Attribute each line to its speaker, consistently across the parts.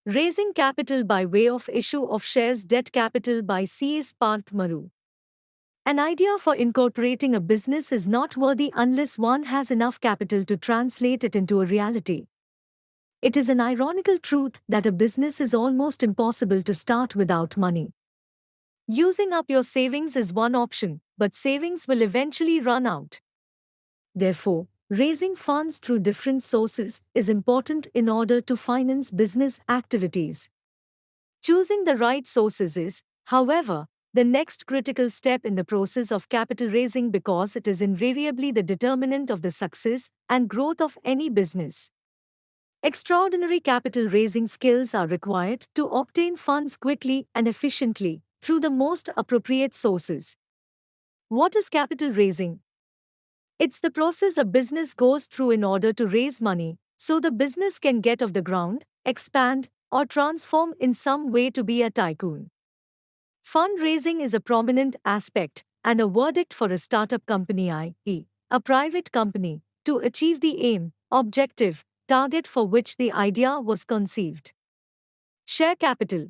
Speaker 1: Raising capital by way of issue of shares debt capital by C.S. Parth Maru. An idea for incorporating a business is not worthy unless one has enough capital to translate it into a reality. It is an ironical truth that a business is almost impossible to start without money. Using up your savings is one option, but savings will eventually run out. Therefore, raising funds through different sources is important in order to finance business activities. Choosing the right sources is, however, the next critical step in the process of capital raising because it is invariably the determinant of the success and growth of any business. Extraordinary capital raising skills are required to obtain funds quickly and efficiently through the most appropriate sources. What is capital raising? It's the process a business goes through in order to raise money so the business can get off the ground, expand, or transform in some way to be a tycoon. Fundraising is a prominent aspect and a verdict for a startup company, i.e., a private company, to achieve the aim, objective, target for which the idea was conceived. Share capital.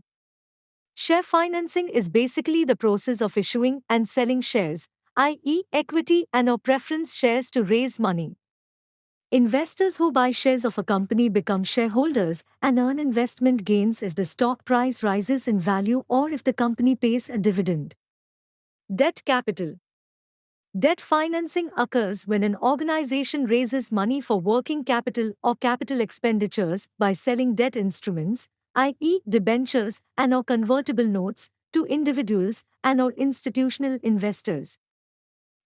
Speaker 1: Share financing is basically the process of issuing and selling shares, i.e., equity and/or preference shares to raise money. Investors who buy shares of a company become shareholders and earn investment gains if the stock price rises in value or if the company pays a dividend. Debt capital. Debt financing occurs when an organization raises money for working capital or capital expenditures by selling debt instruments, i.e., debentures and/or convertible notes, to individuals and/or institutional investors.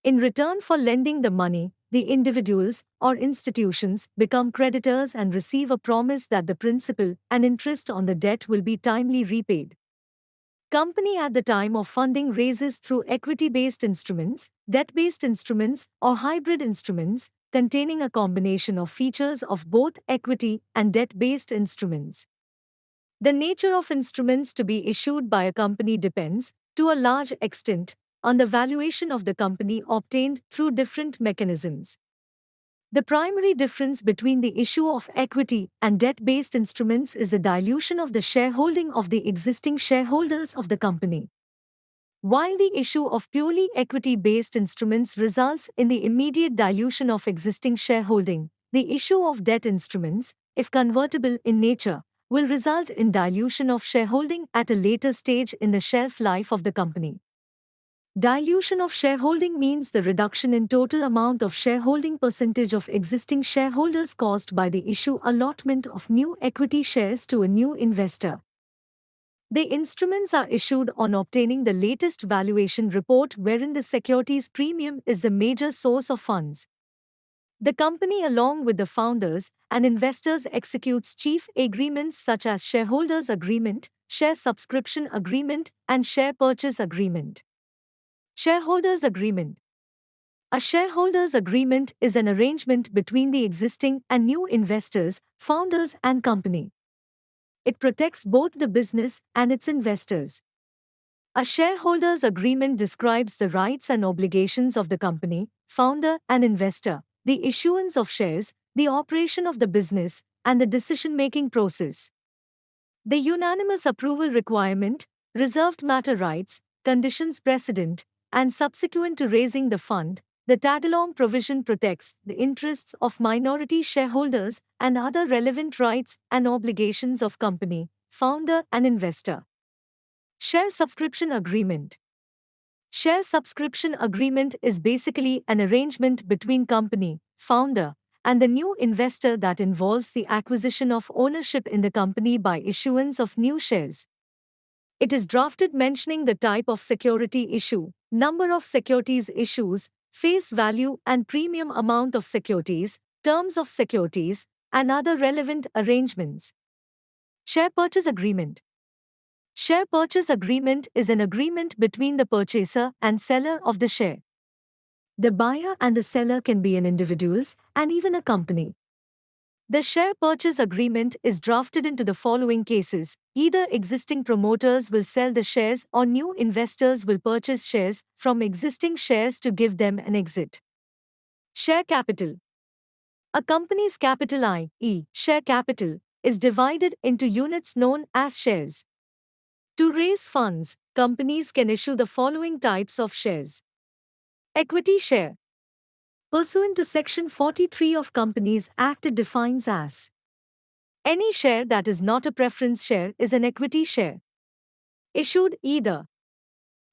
Speaker 1: In return for lending the money, the individuals or institutions become creditors and receive a promise that the principal and interest on the debt will be timely repaid. Company at the time of funding raises through equity-based instruments, debt-based instruments, or hybrid instruments, containing a combination of features of both equity and debt-based instruments. The nature of instruments to be issued by a company depends, to a large extent, on the valuation of the company obtained through different mechanisms. The primary difference between the issue of equity and debt-based instruments is the dilution of the shareholding of the existing shareholders of the company. While the issue of purely equity-based instruments results in the immediate dilution of existing shareholding, the issue of debt instruments, if convertible in nature, will result in dilution of shareholding at a later stage in the shelf life of the company. Dilution of shareholding means the reduction in total amount of shareholding percentage of existing shareholders caused by the issue allotment of new equity shares to a new investor. The instruments are issued on obtaining the latest valuation report wherein the securities premium is the major source of funds. The company along with the founders and investors executes chief agreements such as shareholders agreement, share subscription agreement, and share purchase agreement. Shareholders agreement. A shareholders agreement is an arrangement between the existing and new investors, founders, and company. It protects both the business and its investors. A shareholders agreement describes the rights and obligations of the company, founder, and investor, the issuance of shares, the operation of the business, and the decision-making process. The unanimous approval requirement, reserved matter rights, conditions precedent, and subsequent to raising the fund, the tag-along provision protects the interests of minority shareholders and other relevant rights and obligations of company, founder, and investor. Share subscription agreement. Share subscription agreement is basically an arrangement between company, founder, and the new investor that involves the acquisition of ownership in the company by issuance of new shares. It is drafted mentioning the type of security issue, number of securities issues, face value and premium amount of securities, terms of securities, and other relevant arrangements. Share purchase agreement. Share purchase agreement is an agreement between the purchaser and seller of the share. The buyer and the seller can be an individuals and even a company. The share purchase agreement is drafted into the following cases: either existing promoters will sell the shares or new investors will purchase shares from existing shares to give them an exit. Share capital. A company's capital, i.e., share capital, is divided into units known as shares. To raise funds, companies can issue the following types of shares. Equity share. Pursuant to Section 43 of Companies Act, it defines as any share that is not a preference share is an equity share, issued either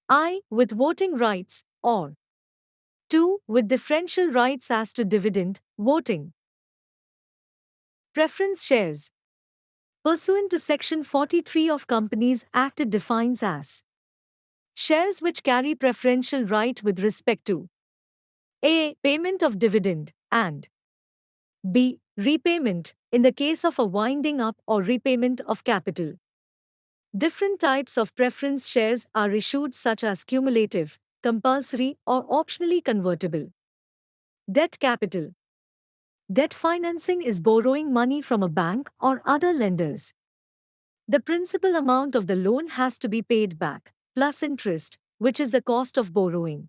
Speaker 1: I. with voting rights or 2. with differential rights as to dividend, voting. Preference shares. Pursuant to Section 43 of Companies Act, it defines as shares which carry preferential right with respect to A. payment of dividend and B. repayment, in the case of a winding up or repayment of capital. Different types of preference shares are issued, such as cumulative, compulsory, or optionally convertible. Debt capital. Debt financing is borrowing money from a bank or other lenders. The principal amount of the loan has to be paid back, plus interest, which is the cost of borrowing.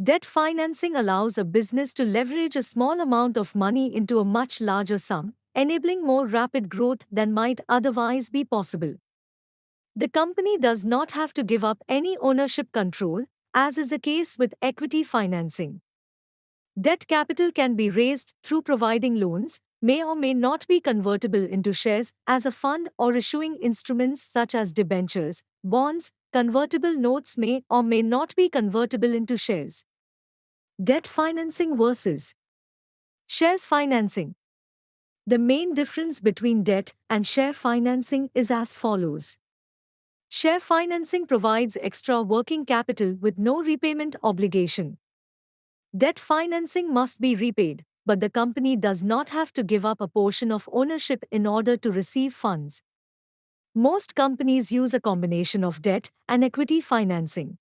Speaker 1: Debt financing allows a business to leverage a small amount of money into a much larger sum, enabling more rapid growth than might otherwise be possible. The company does not have to give up any ownership control, as is the case with equity financing. Debt capital can be raised through providing loans, may or may not be convertible into shares as a fund, or issuing instruments such as debentures, bonds. Convertible notes may or may not be convertible into shares. Debt financing versus shares financing. The main difference between debt and share financing is as follows. Share financing provides extra working capital with no repayment obligation. Debt financing must be repaid, but the company does not have to give up a portion of ownership in order to receive funds. Most companies use a combination of debt and equity financing.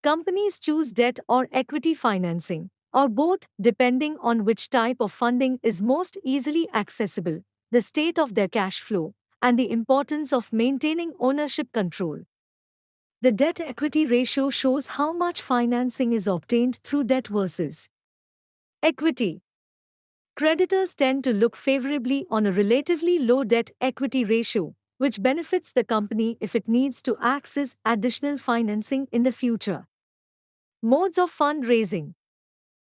Speaker 1: Companies choose debt or equity financing, or both, depending on which type of funding is most easily accessible, the state of their cash flow, and the importance of maintaining ownership control. The debt-equity ratio shows how much financing is obtained through debt versus equity. Creditors tend to look favorably on a relatively low debt-equity ratio, which benefits the company if it needs to access additional financing in the future. Modes of fundraising.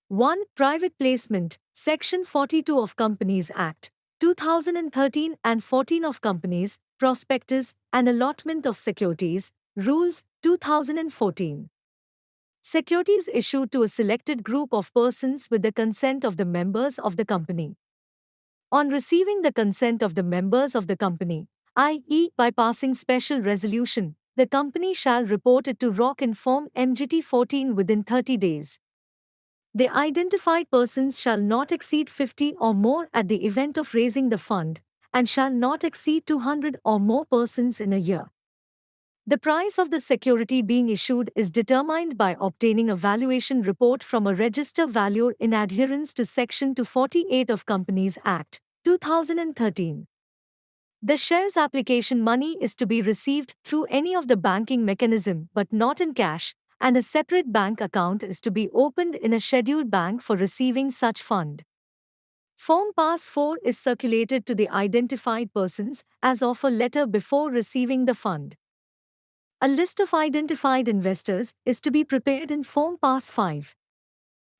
Speaker 1: 1. Private placement, Section 42 of Companies Act, 2013 and 14 of Companies, Prospectus, and Allotment of Securities, Rules, 2014. Securities issued to a selected group of persons with the consent of the members of the company. On receiving the consent of the members of the company, i.e., by passing special resolution, the company shall report it to ROC in Form MGT 14 within 30 days. The identified persons shall not exceed 50 or more at the event of raising the fund, and shall not exceed 200 or more persons in a year. The price of the security being issued is determined by obtaining a valuation report from a register valuer in adherence to Section 248 of Companies Act, 2013. The shares application money is to be received through any of the banking mechanism but not in cash, and a separate bank account is to be opened in a scheduled bank for receiving such fund. Form Pass 4 is circulated to the identified persons as offer letter before receiving the fund. A list of identified investors is to be prepared in Form Pass 5.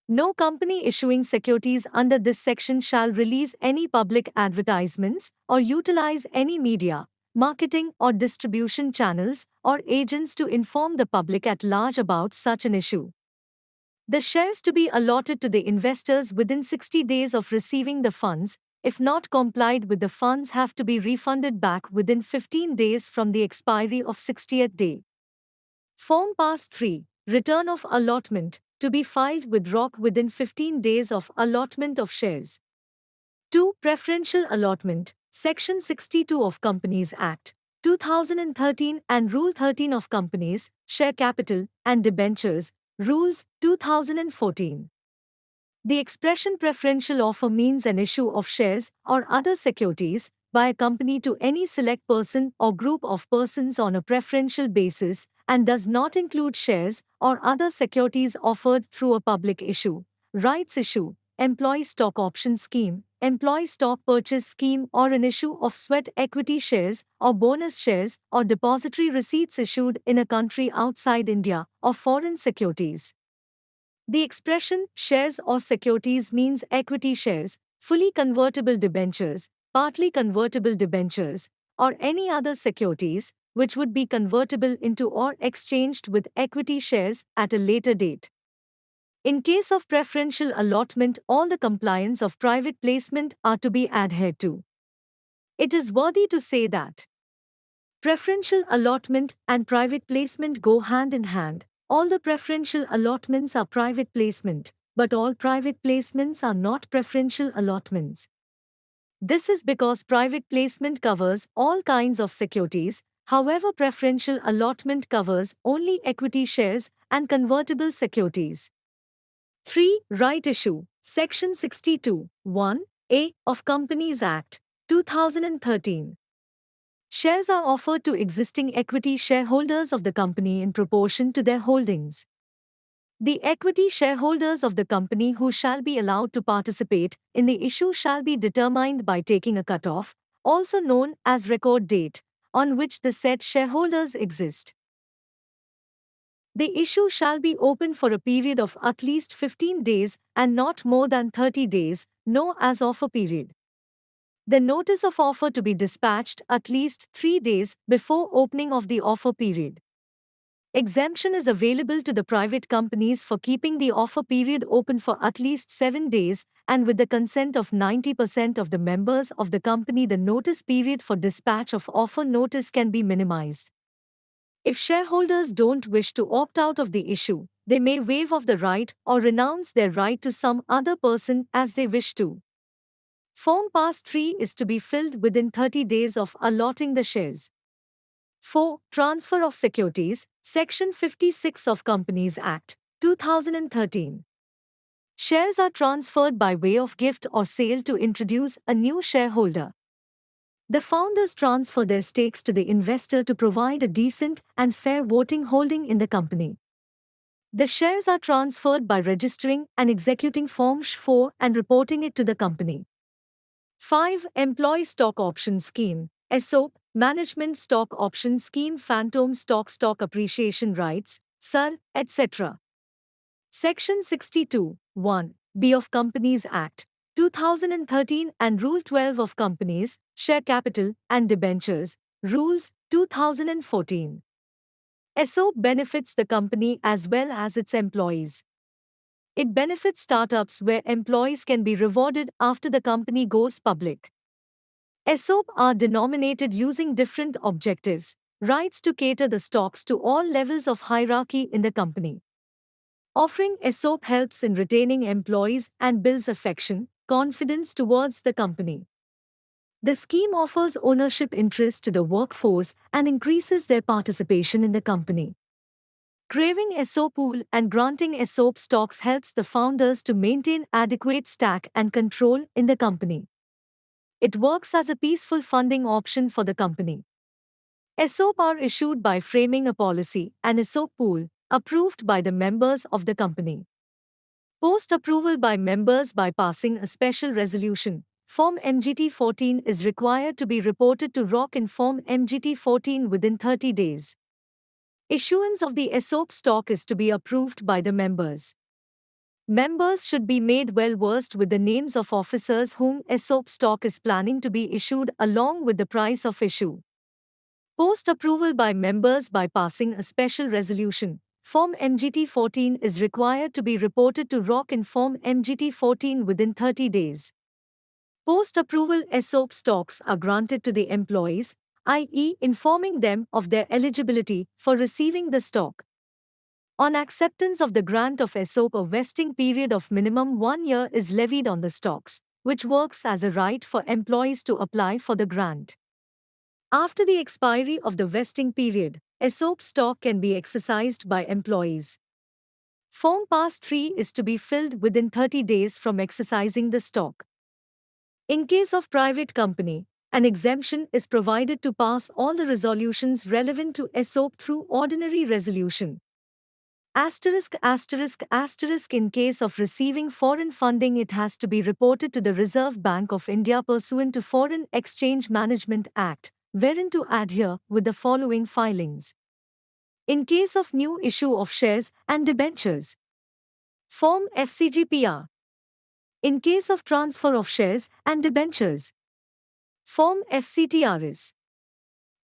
Speaker 1: No company issuing securities under this section shall release any public advertisements or utilize any media, marketing or distribution channels or agents to inform the public at large about such an issue. The shares to be allotted to the investors within 60 days of receiving the funds. If not complied with, the funds have to be refunded back within 15 days from the expiry of 60th day. Form Pass 3, Return of Allotment, to be filed with ROC within 15 days of allotment of shares. 2. Preferential Allotment, Section 62 of Companies Act, 2013 and Rule 13 of Companies, Share Capital, and Debentures, Rules, 2014. The expression preferential offer means an issue of shares or other securities by a company to any select person or group of persons on a preferential basis, and does not include shares or other securities offered through a public issue, rights issue, employee stock option scheme, employee stock purchase scheme, or an issue of sweat equity shares or bonus shares or depository receipts issued in a country outside India, or foreign securities. The expression shares or securities means equity shares, fully convertible debentures, partly convertible debentures, or any other securities which would be convertible into or exchanged with equity shares at a later date. In case of preferential allotment, all the compliance of private placement are to be adhered to. It is worthy to say that preferential allotment and private placement go hand in hand. All the preferential allotments are private placement, but all private placements are not preferential allotments. This is because private placement covers all kinds of securities, however, preferential allotment covers only equity shares and convertible securities. 3. Right issue. Section 62, 1A of Companies Act, 2013. Shares are offered to existing equity shareholders of the company in proportion to their holdings. The equity shareholders of the company who shall be allowed to participate in the issue shall be determined by taking a cutoff, also known as record date, on which the said shareholders exist. The issue shall be open for a period of at least 15 days and not more than 30 days, known as offer period. The notice of offer to be dispatched at least 3 days before opening of the offer period. Exemption is available to the private companies for keeping the offer period open for at least 7 days, and with the consent of 90% of the members of the company, the notice period for dispatch of offer notice can be minimized. If shareholders don't wish to opt out of the issue, they may waive off the right or renounce their right to some other person as they wish to. Form Pass 3 is to be filled within 30 days of allotting the shares. 4. Transfer of securities. Section 56 of Companies Act, 2013. Shares are transferred by way of gift or sale to introduce a new shareholder. The founders transfer their stakes to the investor to provide a decent and fair voting holding in the company. The shares are transferred by registering and executing Form Sh4 and reporting it to the company. 5. Employee Stock Option Scheme, ESOP, Management Stock Option Scheme, Phantom Stock, Stock Appreciation Rights, SAR, etc. Section 62, 1B of Companies Act, 2013 and Rule 12 of Companies, Share Capital and Debentures, Rules, 2014. ESOP benefits the company as well as its employees. It benefits startups where employees can be rewarded after the company goes public. ESOP are denominated using different objectives, rights to cater the stocks to all levels of hierarchy in the company. Offering ESOP helps in retaining employees and builds affection, confidence towards the company. The scheme offers ownership interest to the workforce and increases their participation in the company. Craving ESOP pool and granting ESOP stocks helps the founders to maintain adequate stack and control in the company. It works as a peaceful funding option for the company. ESOP are issued by framing a policy, an ESOP pool, approved by the members of the company. Post-approval by members by passing a special resolution, Form MGT-14 is required to be reported to ROC in Form MGT-14 within 30 days. Issuance of the ESOP stock is to be approved by the members. Members should be made well versed with the names of officers whom ESOP stock is planning to be issued along with the price of issue. Post-approval by members by passing a special resolution, Form MGT-14 is required to be reported to ROC in Form MGT-14 within 30 days. Post-approval ESOP stocks are granted to the employees, i.e., informing them of their eligibility for receiving the stock. On acceptance of the grant of ESOP, a vesting period of minimum 1 year is levied on the stocks, which works as a right for employees to apply for the grant. After the expiry of the vesting period, ESOP stock can be exercised by employees. Form Pass 3 is to be filled within 30 days from exercising the stock. In case of private company, an exemption is provided to pass all the resolutions relevant to ESOP through ordinary resolution. In case of receiving foreign funding, it has to be reported to the Reserve Bank of India pursuant to Foreign Exchange Management Act, wherein to adhere with the following filings. In case of new issue of shares and debentures, Form FCGPR. In case of transfer of shares and debentures, Form FCTRS.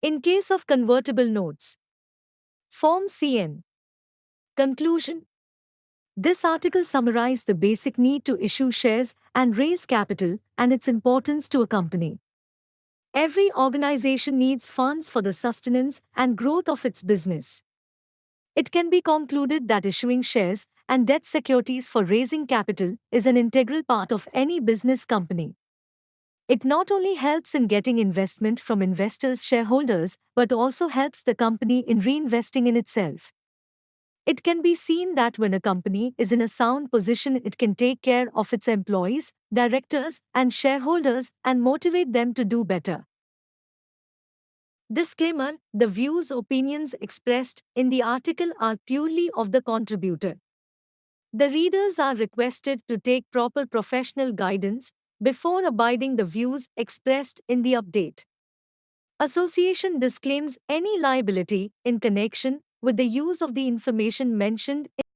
Speaker 1: In case of convertible notes, Form CN. Conclusion. This article summarizes the basic need to issue shares and raise capital and its importance to a company. Every organization needs funds for the sustenance and growth of its business. It can be concluded that issuing shares and debt securities for raising capital is an integral part of any business company. It not only helps in getting investment from investors' shareholders, but also helps the company in reinvesting in itself. It can be seen that when a company is in a sound position, it can take care of its employees, directors, and shareholders and motivate them to do better. Disclaimer: the views opinions expressed in the article are purely of the contributor. The readers are requested to take proper professional guidance before abiding the views expressed in the update. Association disclaims any liability in connection with the use of the information mentioned